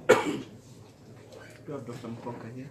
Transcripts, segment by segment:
Do you have Dr. Mkonka here?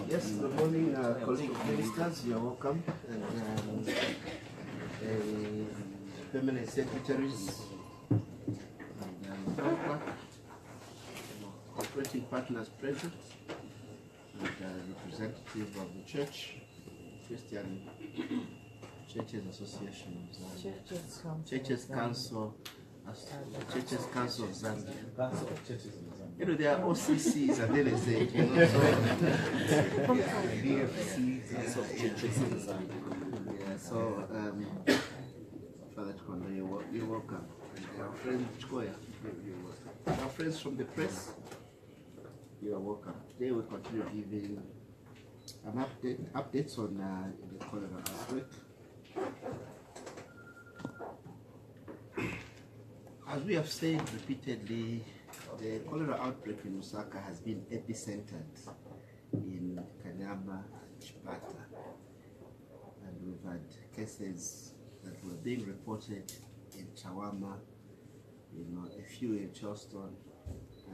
Yes, good morning, colleague ministers. You're welcome. And permanent secretaries and operating partners present, and representative of the church, Christian Churches Association, Churches Council. Churches Council of Zambia. You know, there are OCCs and LSA, you know, so BFC, Council of Churches in Zambia. Yeah, so, Father Chikondo, you're welcome. And our friend Chikoya, you're welcome. Our friends from the press, you are welcome. Today we continue giving an updates on the cholera outbreak. As we have said repeatedly, the cholera outbreak in Lusaka has been epicentered in Kanyama, Chipata, and we've had cases that were being reported in Chawama, you know, a few in Charleston,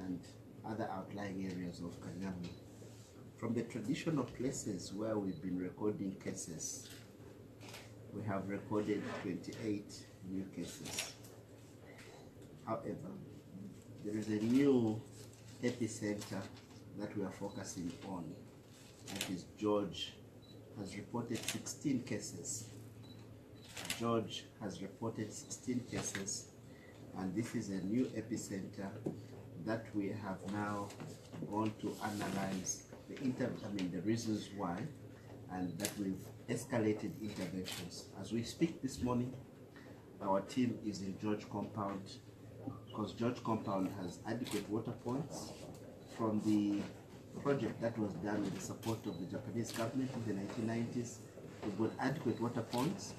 and other outlying areas of Kanyama. From the traditional places where we've been recording cases, we have recorded 28 new cases. However, there is a new epicenter that we are focusing on. That is George has reported 16 cases. George has reported 16 cases, and this is a new epicenter that we have now gone to analyze the reasons why, and that we've escalated interventions. As we speak this morning, our team is in George compound, because George compound has adequate water points from the project that was done with the support of the Japanese government in the 1990s. We've got adequate water points.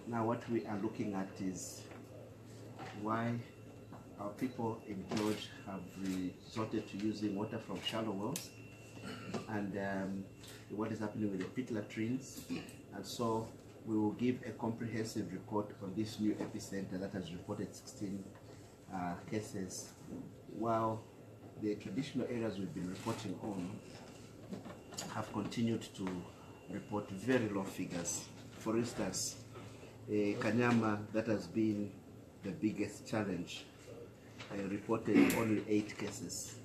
Now what we are looking at is why our people in George have resorted to using water from shallow wells, and what is happening with the pit latrines. And so we will give a comprehensive report on this new epicenter that has reported 16 cases, while the traditional areas we've been reporting on have continued to report very low figures. For instance, Kanyama, that has been the biggest challenge, reported only 8 cases.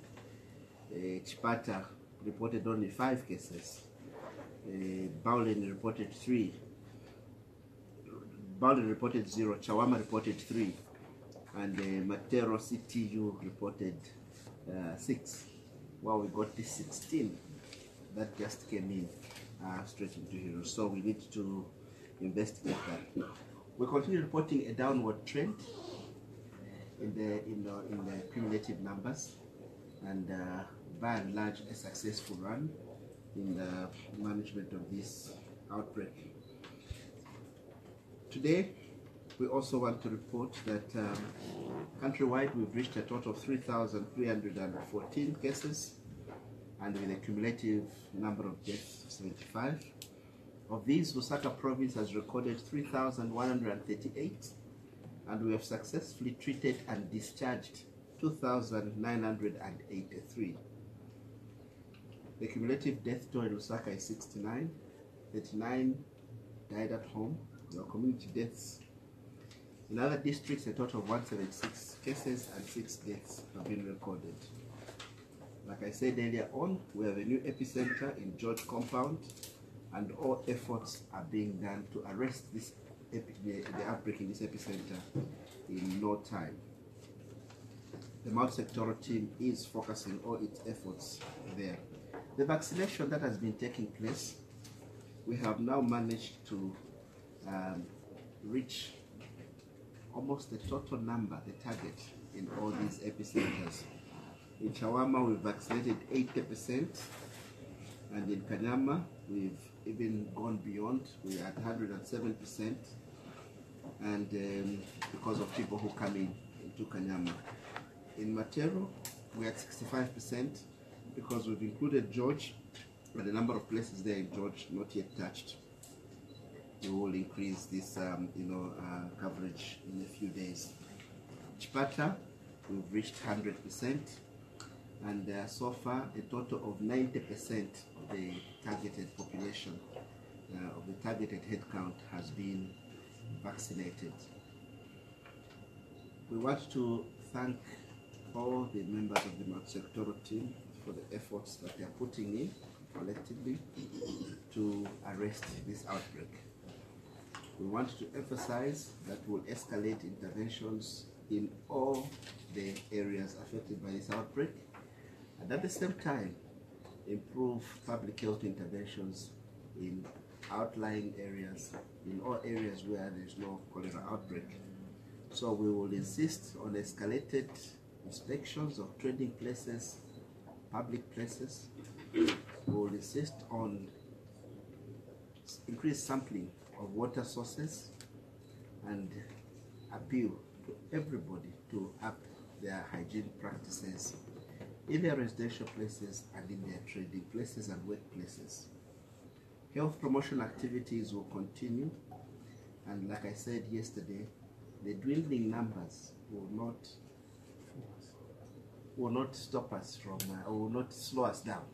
Chipata reported only 5 cases. Bowlin reported 3. Bowlin reported 0. Chawama reported 3. And Matero CTU reported 6. Well, we got this 16 that just came in straight into Hero. So we need to investigate that. We continue reporting a downward trend in the cumulative numbers, and by and large a successful run. in the management of this outbreak. Today, we also want to report that countrywide we've reached a total of 3,314 cases, and with a cumulative number of deaths of 75. Of these, Lusaka province has recorded 3,138, and we have successfully treated and discharged 2,983. The cumulative death toll in Lusaka is 69. 39 died at home. There are community deaths. In other districts, a total of 176 cases and 6 deaths have been recorded. Like I said earlier on, we have a new epicenter in George Compound, and all efforts are being done to arrest the outbreak in this epicenter in no time. The multi-sectoral team is focusing all its efforts there. The vaccination that has been taking place, we have now managed to reach almost the total number, the target, in all these epicenters. In Chawama, we've vaccinated 80%, and in Kanyama, we've even gone beyond. We're at 107%, and because of people who come into Kanyama. In Matero, we're at 65%, because we've included George, but the number of places there in George not yet touched. We will increase this coverage in a few days. Chipata, we've reached 100%, and so far a total of 90% of the targeted population, of the targeted headcount, has been vaccinated. We want to thank all the members of the multi-sectoral team for the efforts that they are putting in collectively to arrest this outbreak. We want to emphasize that we'll escalate interventions in all the areas affected by this outbreak, and at the same time improve public health interventions in outlying areas, in all areas where there is no cholera outbreak. So we will insist on escalated inspections of trading places, public places. We will insist on increased sampling of water sources, and appeal to everybody to up their hygiene practices in their residential places and in their trading places and workplaces. Health promotion activities will continue, and like I said yesterday, the dwindling numbers will not stop us from, or will not slow us down.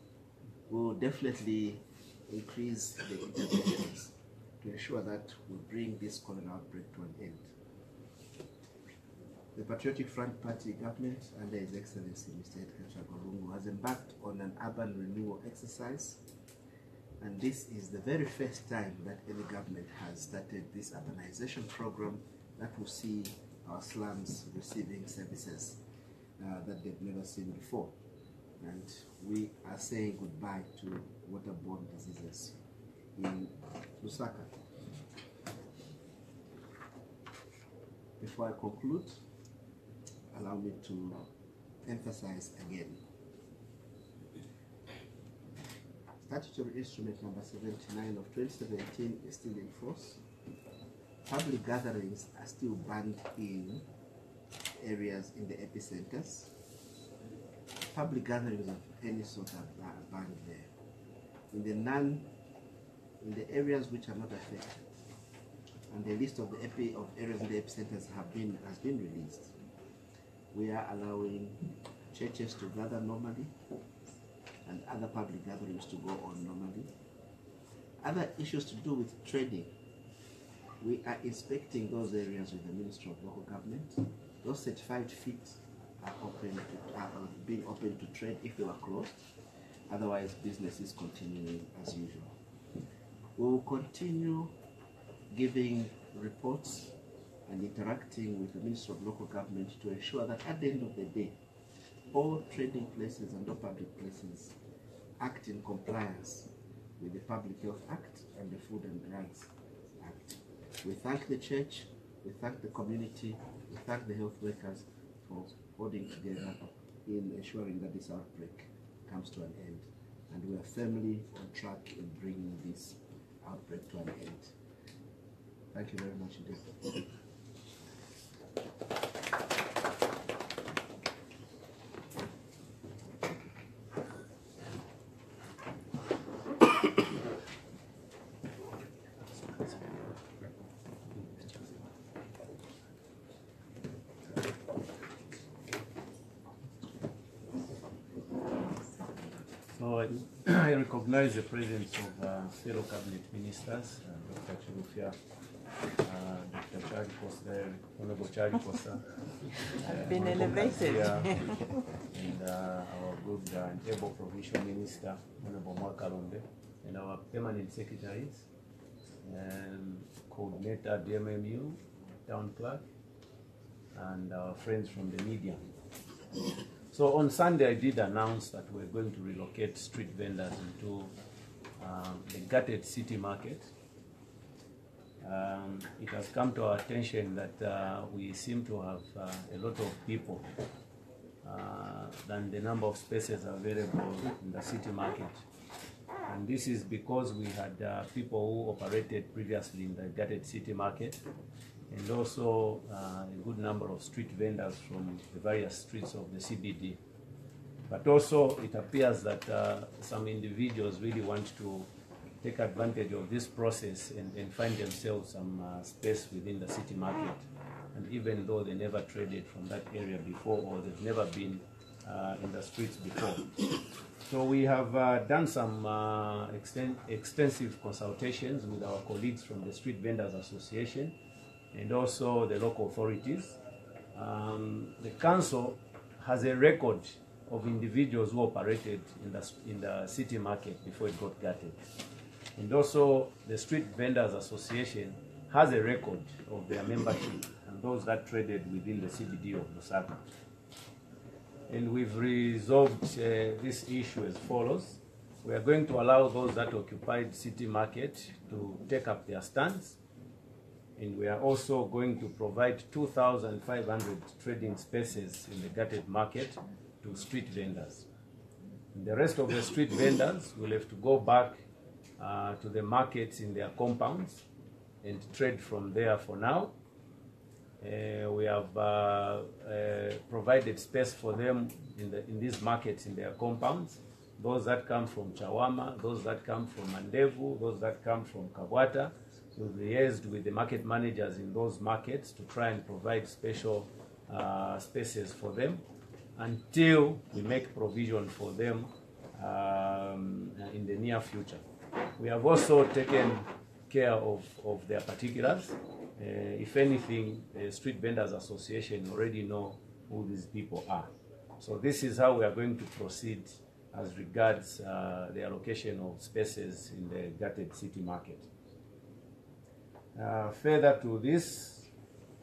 We will definitely increase the interventions to ensure that we bring this cholera outbreak to an end. The Patriotic Front Party government, under His Excellency Mr. Edgar Chagorungu, has embarked on an urban renewal exercise, and this is the very first time that any government has started this urbanization program that will see our slums receiving services that they've never seen before. And we are saying goodbye to waterborne diseases in Lusaka. Before I conclude, allow me to emphasize again. Statutory Instrument number 79 of 2017 is still in force. Public gatherings are still banned in areas in the epicenters. Public gatherings of any sort are banned there. In the areas which are not affected, and the list of the areas in the epicenters has been released, we are allowing churches to gather normally and other public gatherings to go on normally. Other issues to do with trading, we are inspecting those areas with the Ministry of Local Government. Those certified feet are being open to trade if they were closed. Otherwise, business is continuing as usual. We will continue giving reports and interacting with the Ministry of Local Government to ensure that at the end of the day, all trading places and all public places act in compliance with the Public Health Act and the Food and Drugs Act. We thank the church, we thank the community, we thank the health workers for holding together in ensuring that this outbreak comes to an end. and we are firmly on track in bringing this outbreak to an end. Thank you very much indeed. So I recognize the presence of fellow cabinet ministers, Dr. Chilufya, Dr. Charlie Costa, Honorable Charlie Costa. I've been elevated. And our good and able provincial minister, Honorable Mwakalonde, and our permanent secretaries, coordinator DMMU, town clerk, and our friends from the media. So on Sunday, I did announce that we're going to relocate street vendors into the gutted city market. It has come to our attention that we seem to have a lot of people than the number of spaces available in the city market. And this is because we had people who operated previously in the gutted city market, and also a good number of street vendors from the various streets of the CBD. But also it appears that some individuals really want to take advantage of this process and find themselves some space within the city market. And even though they never traded from that area before, or they've never been in the streets before. So we have done some extensive consultations with our colleagues from the Street Vendors Association and also the local authorities. The council has a record of individuals who operated in the city market before it got gutted. And also the Street Vendors Association has a record of their membership and those that traded within the CBD of Lusaka. And we've resolved this issue as follows. We are going to allow those that occupied city market to take up their stands. And we are also going to provide 2,500 trading spaces in the gutted market to street vendors. And the rest of the street vendors will have to go back to the markets in their compounds and trade from there for now. We have provided space for them in these markets in their compounds. Those that come from Chawama, those that come from Mandevu, those that come from Kabwata. We've liaised with the market managers in those markets to try and provide special spaces for them until we make provision for them in the near future. We have also taken care of their particulars. If anything, the Street Vendors Association already know who these people are. So this is how we are going to proceed as regards the allocation of spaces in the gutted city market. Further to this,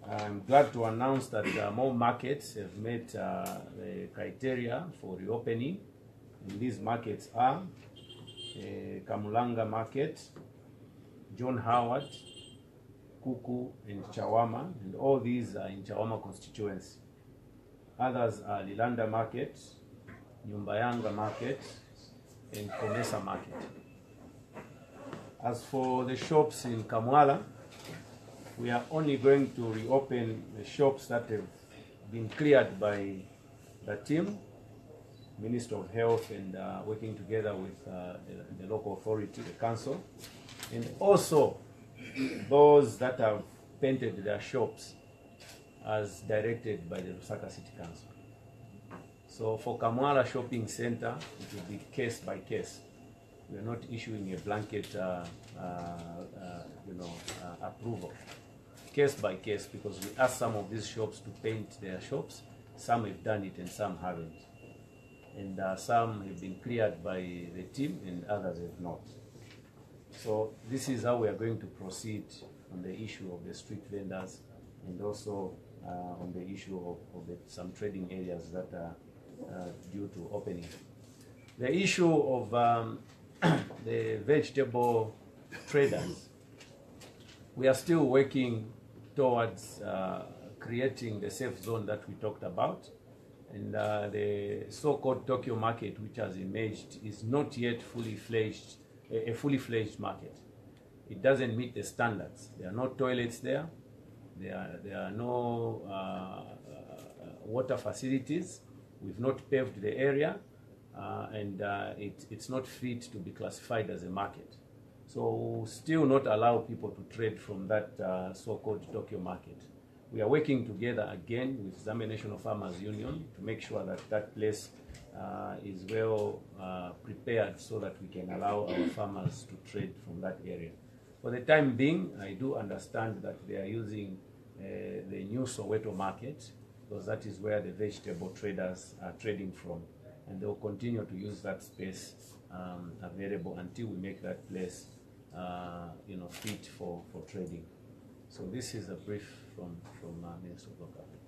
I'm glad to announce that more markets have met the criteria for reopening. And these markets are Kamulanga Market, John Howard, Kuku, and Chawama, and all these are in Chawama constituency. Others are Lilanda Market, Nyumbayanga Market, and Komesa Market. As for the shops in Kamwala, we are only going to reopen the shops that have been cleared by the team, Minister of Health, and working together with the local authority, the council, and also those that have painted their shops as directed by the Lusaka City Council. So for Kamwala Shopping Center, it will be case by case. We are not issuing a blanket approval. Case by case, because we asked some of these shops to paint their shops. Some have done it and some haven't. And some have been cleared by the team and others have not. So this is how we are going to proceed on the issue of the street vendors and also on the issue of some trading areas that are due to opening. The issue of the vegetable traders, we are still working towards creating the safe zone that we talked about. And the so-called Tokyo market, which has emerged, is not yet fully fledged, a fully fledged market. It doesn't meet the standards. There are no toilets there. There are no water facilities. We've not paved the area, and it's not fit to be classified as a market. So still not allow people to trade from that so-called Tokyo market. We are working together again with Zambia National Farmers Union to make sure that that place is well prepared so that we can allow our farmers to trade from that area. For the time being, I do understand that they are using the new Soweto market, because that is where the vegetable traders are trading from, and they will continue to use that space available until we make that place fit for trading. So this is a brief from Minister of Local Government.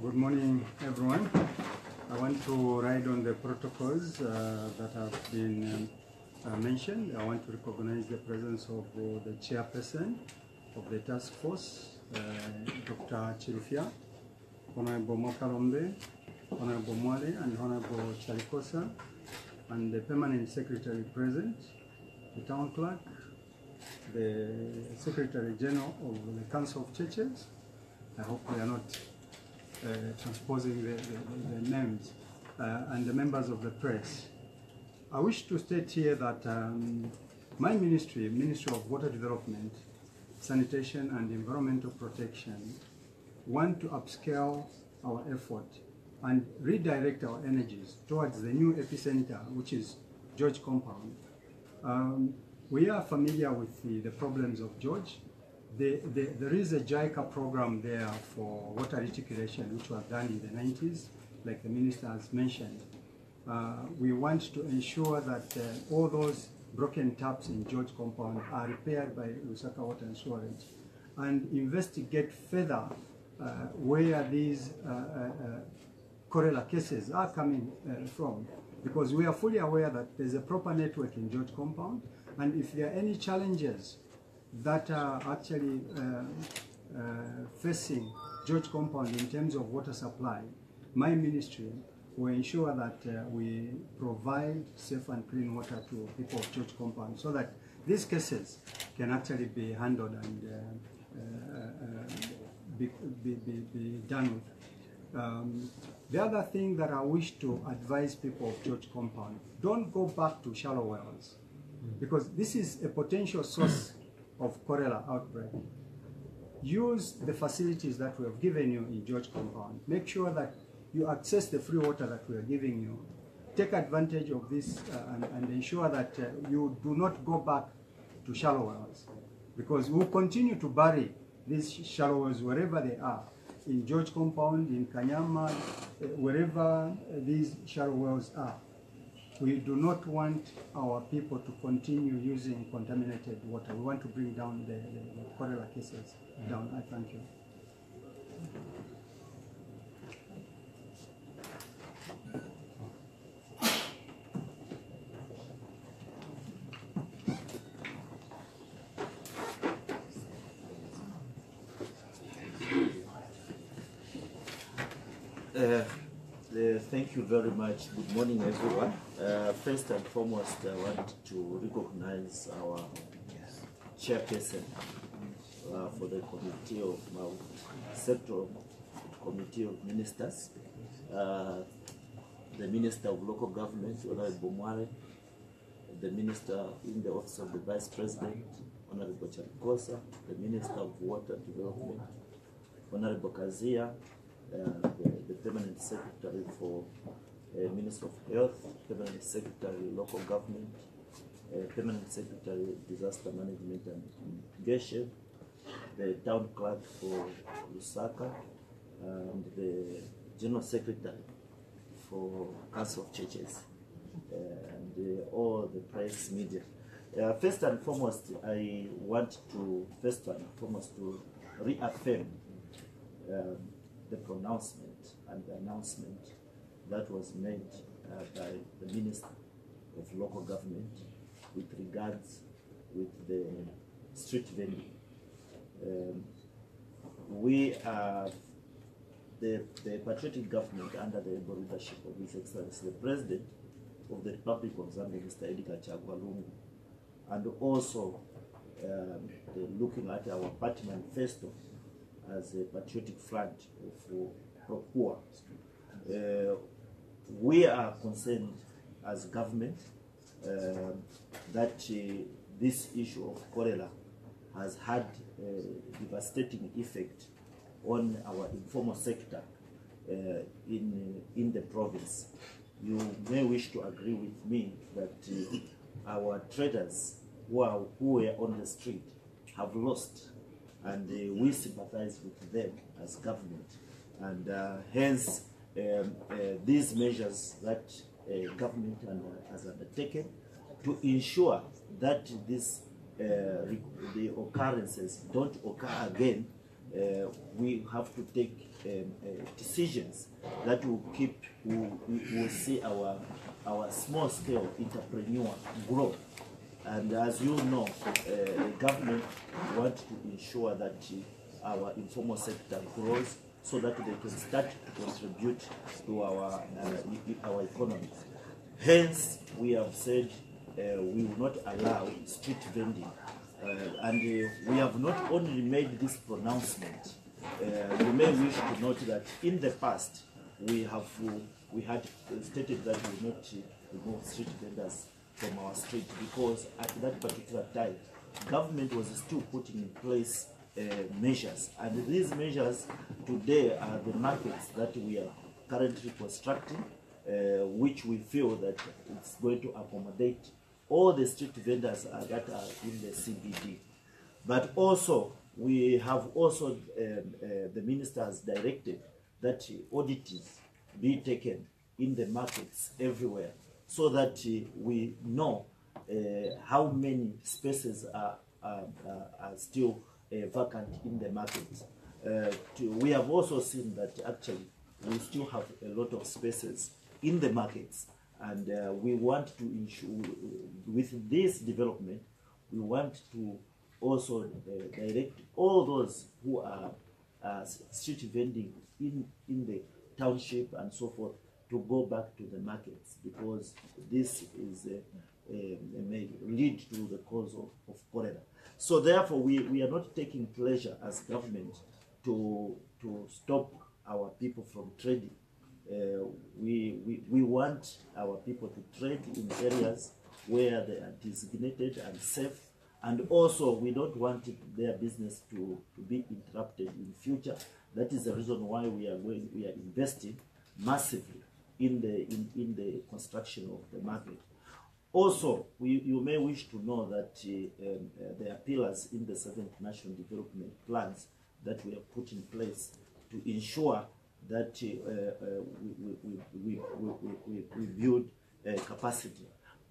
Good morning, everyone. I want to ride on the protocols that have been mentioned. I want to recognize the presence of the chairperson of the task force, Dr. Chirufia, Honorable Mokalombe, Honorable Mwale, and Honorable Chalikosa, and the permanent secretary present, the town clerk, the Secretary General of the Council of Churches. I hope we are not transposing the names, and the members of the press. I wish to state here that my ministry, Ministry of Water Development, Sanitation and Environmental Protection, want to upscale our effort and redirect our energies towards the new epicenter, which is George Compound. We are familiar with the problems of George. There is a JICA program there for water reticulation, which was done in the 90s, like the minister has mentioned. We want to ensure that all those broken taps in George Compound are repaired by Lusaka Water and Sewerage, and investigate further where these cholera cases are coming from, because we are fully aware that there's a proper network in George Compound, and if there are any challenges that are actually facing George Compound in terms of water supply, my ministry will ensure that we provide safe and clean water to people of George Compound, so that these cases can actually be handled and be done with. The other thing that I wish to advise people of George Compound, don't go back to shallow wells, because this is a potential source of cholera outbreak. Use the facilities that we have given you in George Compound. Make sure that you access the free water that we are giving you. Take advantage of this and ensure that you do not go back to shallow wells, because we'll continue to bury these shallow wells wherever they are, in George Compound, in Kanyama, wherever these shallow wells are. We do not want our people to continue using contaminated water. We want to bring down the cholera cases down. I thank you. Thank you very much. Good morning, everyone. First and foremost, I want to recognize our chairperson for the Committee of Sectoral Committee of Ministers, the Minister of Local Government, Honorable Mwale, the Minister in the Office of the Vice President, Honorable Chalikosa, the Minister of Water Development, Honorable Kazia, the Permanent Secretary for Minister of Health, Permanent Secretary Local Government, Permanent Secretary Disaster Management and Mitigation, the Town Clerk for Lusaka, and the General Secretary for Council of Churches. And all the press media. First and foremost, I want to reaffirm the pronouncement and the announcement that was made by the Minister of Local Government with regards with the street vending. We are the patriotic government under the able leadership of His Excellency, the President of the Republic of Zambia, Mr. Edgar Chagwa Lungu, and also looking at our party manifesto as a patriotic front of Prokua. We are concerned as government that this issue of cholera has had a devastating effect on our informal sector in the province. You may wish to agree with me that our traders who were on the street have lost, and we sympathize with them as government, and hence these measures that government has undertaken to ensure that the occurrences don't occur again. We have to take decisions that will see our small scale entrepreneur grow. And as you know, the government wants to ensure that our informal sector grows so that they can start to contribute to our economy. Hence, we have said we will not allow street vending. And we have not only made this pronouncement, you may wish to note that in the past we had stated that we will not remove street vendors from our street, because at that particular time government was still putting in place measures, and these measures today are the markets that we are currently constructing, which we feel that it's going to accommodate all the street vendors that are in the CBD. But also, we have also, the minister has directed that audits be taken in the markets everywhere, so that we know how many spaces are still vacant in the markets. We have also seen that actually we still have a lot of spaces in the markets, and we want to ensure, with this development, we want to also direct all those who are street vending in the township and so forth to go back to the markets, because this is may lead to the cause of cholera. So therefore, we are not taking pleasure as government to stop our people from trading. We want our people to trade in areas where they are designated and safe, and also we don't want their business to be interrupted in future. That is the reason why we are investing massively in the construction of the market. Also, you may wish to know that there are pillars in the 7th National Development Plans that we have put in place to ensure that we build capacity.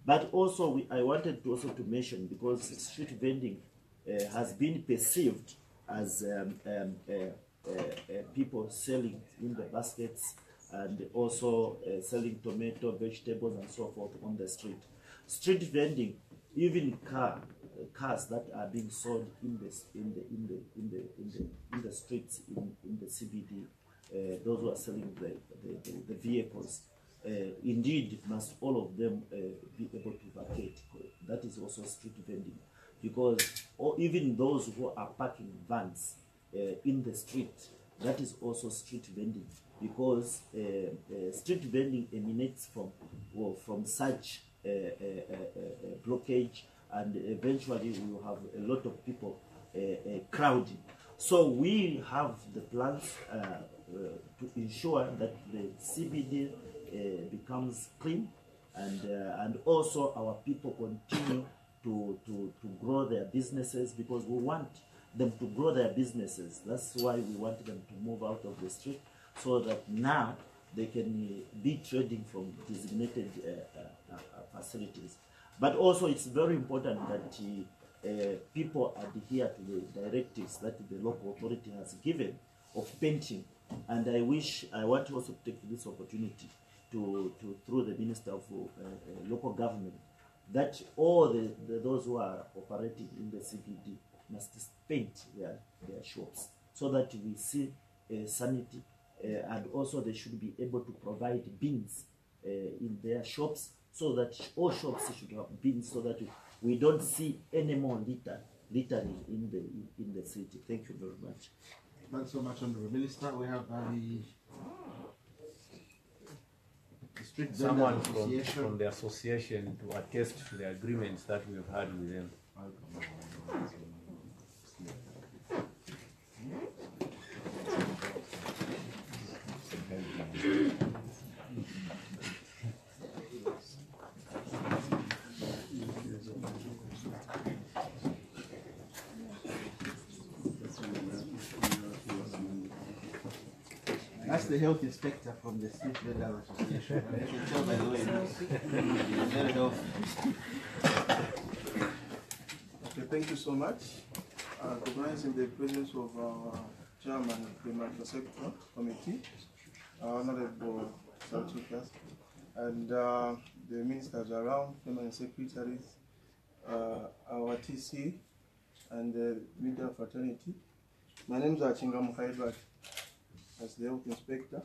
But also, I wanted to mention, because street vending has been perceived as people selling in the baskets, and also selling tomato, vegetables, and so forth on the street. Street vending, even cars that are being sold in the streets in the CBD, those who are selling the vehicles, indeed must all of them be able to vacate. That is also street vending, because even those who are parking vans in the street, that is also street vending, because street vending emanates from such blockage, and eventually we will have a lot of people crowding. So we have the plans to ensure that the CBD becomes clean, and also our people continue to grow their businesses, because we want them to grow their businesses. That's why we want them to move out of the street, so that now they can be trading from designated facilities. But also it's very important that people adhere to the directives that the local authority has given of painting. And I want to also take this opportunity to through the Minister of Local Government, that all those who are operating in the CBD must paint their shops so that we see sanity, and also they should be able to provide bins in their shops, so that all shops should have bins, so that we don't see any more littering in the city. Thank you very much. Thanks so much, Honorable Minister. We have the Street Someone Vendor from the association to attest to the agreements that we've had with them. That's the health inspector from the Street Vendor Association. You can tell by the way he's very healthy. Okay, thank you so much. Recognizing the presence of our chairman of the Infrastructure Committee, Honorable Santukas, and the ministers around, permanent secretaries, our TC, and the media fraternity. My name is Achinga Mukhaidwat, as the health inspector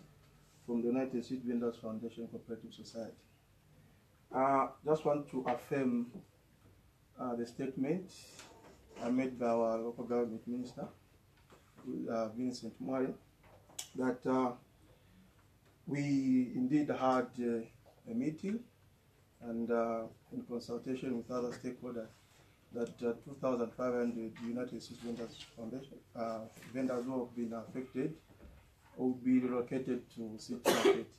from the United Street Vendors Foundation Cooperative Society. Just want to affirm the statement made by our local government minister, Vincent Mwari, that we indeed had a meeting and in consultation with other stakeholders that 2,500 United States Vendors Foundation vendors who have been affected will be relocated to City Market.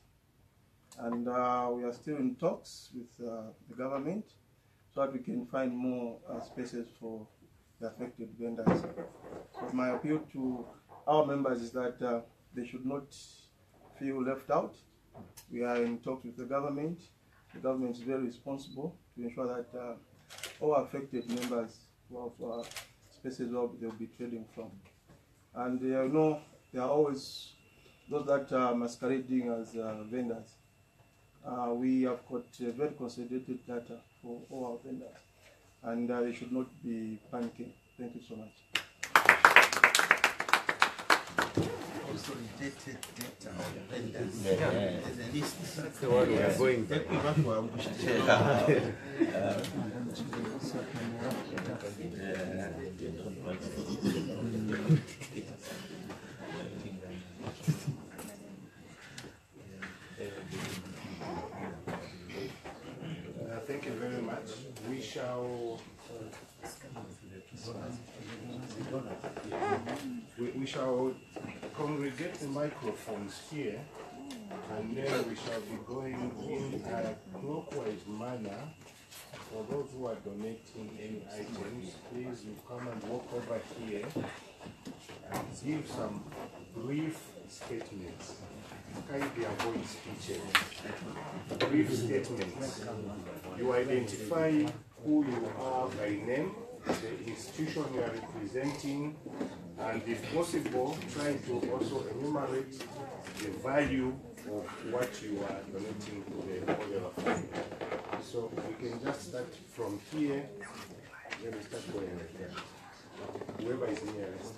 And we are still in talks with the government so that we can find more spaces for the affected vendors. So my appeal to our members is that they should not feel left out. We are in talks with the government. The government is very responsible to ensure that all affected members of spaces they'll be trading from. And you know, there are always those that are masquerading as vendors. We have got very consolidated data for all our vendors, and they should not be panicking. Thank you so much. Consolidated data of vendors. Yeah. There's a list. That's the one we are going by. Thank you very much. We shall we shall congregate the microphones here, and then we shall be going in a clockwise manner. For those who are donating any items, please you come and walk over here and give some brief statements. Kindly avoid speeches. Brief statements. You identify who you are by name, the institution you are representing, and if possible, try to also enumerate the value of what you are donating to the Cholera Fund. So we can just start from here, then we start going like that. Whoever is nearest.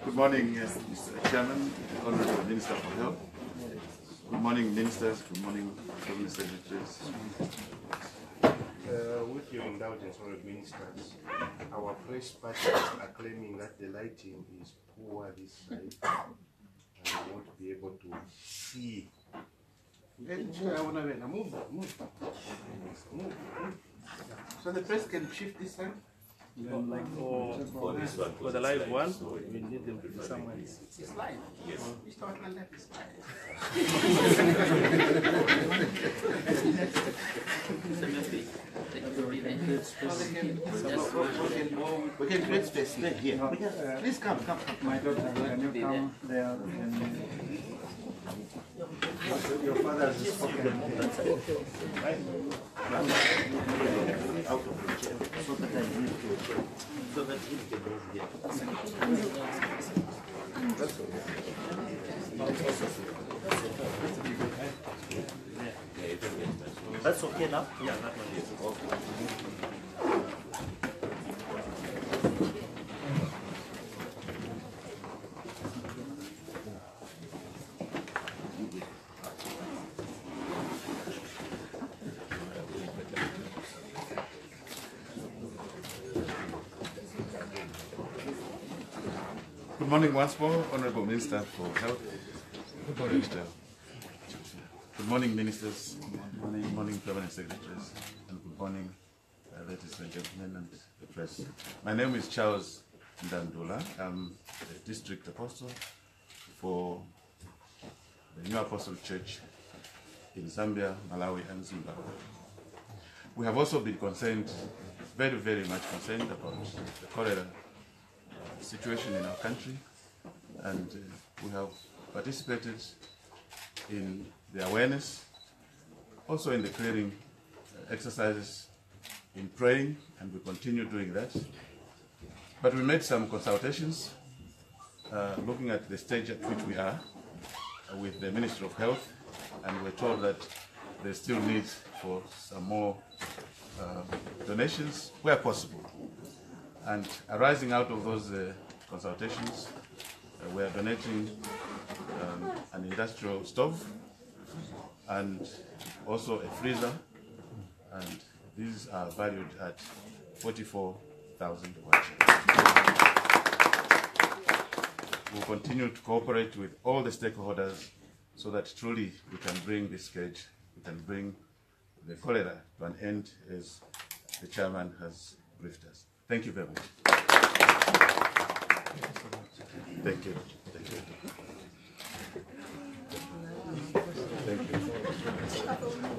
Good morning, Mr. Chairman, Honorable Minister for Health. Good morning, Ministers. Good morning, Cabinet Secretaries. With your indulgence, Honorable Ministers, our press partners are claiming that the lighting is poor this side, and we want to be able to see. So the press can shift this time? Like for the live one, we need them to be somewhere. It's live. Yes. We start my life is live. can create space here. Please come. My daughter, can you come there? Your father has spoken. Out of the chair, so that I need to, so that if the doors get. That's okay now? Yeah, that one is okay. Good morning once more, Honorable Minister for Health. Good morning, Minister. Good morning, Ministers. Good morning, Permanent Secretaries. And good morning, ladies and gentlemen and the press. My name is Charles Ndandula. I'm the District Apostle for the New Apostle Church in Zambia, Malawi, and Zimbabwe. We have also been concerned, very much concerned about the cholera situation in our country, and we have participated in the awareness, also in the clearing exercises, in praying, and we continue doing that. But we made some consultations looking at the stage at which we are with the Ministry of Health, and we're told that there's still need for some more donations where possible. And arising out of those consultations, we are donating an industrial stove and also a freezer, and these are valued at 44,000 kwacha. We'll continue to cooperate with all the stakeholders so that truly we can bring this scourge, we can bring the cholera to an end, as the chairman has briefed us. Thank you very much. Thank you. Thank you.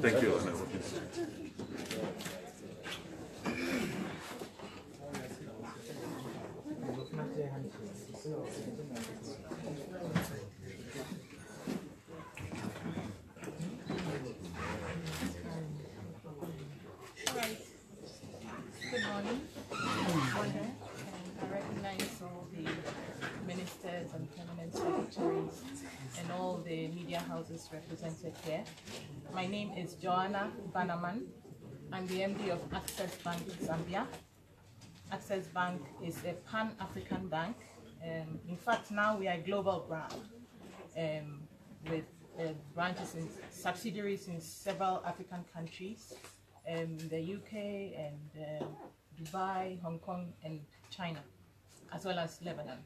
Thank you. Thank you. Good morning. I recognize all the ministers and permanent secretaries and all the media houses represented here. My name is Joanna Bannerman. I'm the MD of Access Bank Zambia. Access Bank is a pan-African bank. In fact, now we are a global brand with branches and subsidiaries in several African countries, the UK and Dubai, Hong Kong, and China, as well as Lebanon.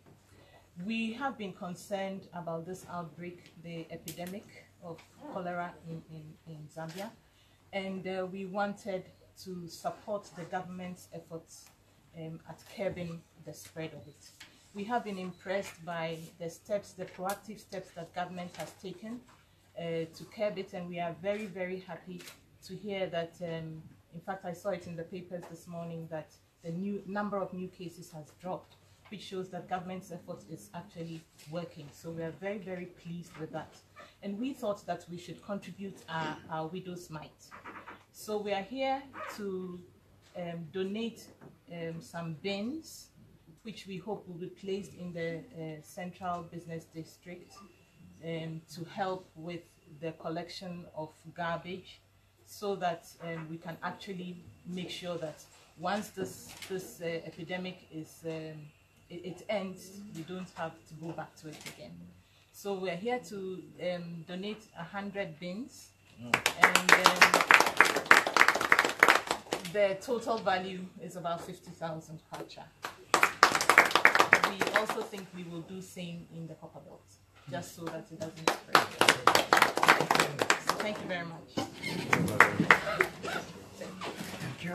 We have been concerned about this outbreak, the epidemic of cholera in Zambia, and we wanted to support the government's efforts at curbing the spread of it. We have been impressed by the steps, the proactive steps that government has taken to curb it, and we are very happy to hear that, in fact, I saw it in the papers this morning that the number of new cases has dropped, which shows that government's effort is actually working. So we are very pleased with that. And we thought that we should contribute our widow's mite. So we are here to donate some bins, which we hope will be placed in the Central Business District to help with the collection of garbage, so that we can actually make sure that once this epidemic is it ends, we don't have to go back to it again. So we're here to donate 100 bins, and the total value is about 50,000 kwacha. We also think we will do same in the copper belt, just so that it doesn't spread. So thank you very much. Thank you.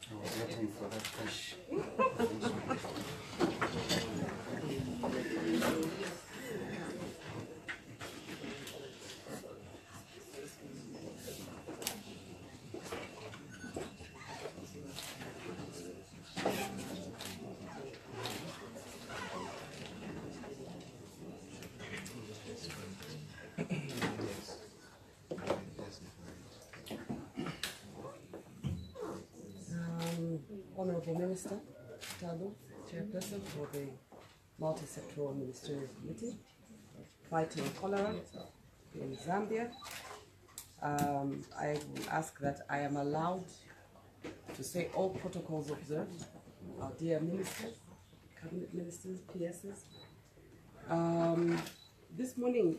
I was waiting for that question. Honorable Minister Tabu, Chairperson for the Multi-Sectoral Ministerial Committee, fighting cholera in Zambia. I will ask that I am allowed to say all protocols observed. Our dear ministers, cabinet ministers, PSs. This morning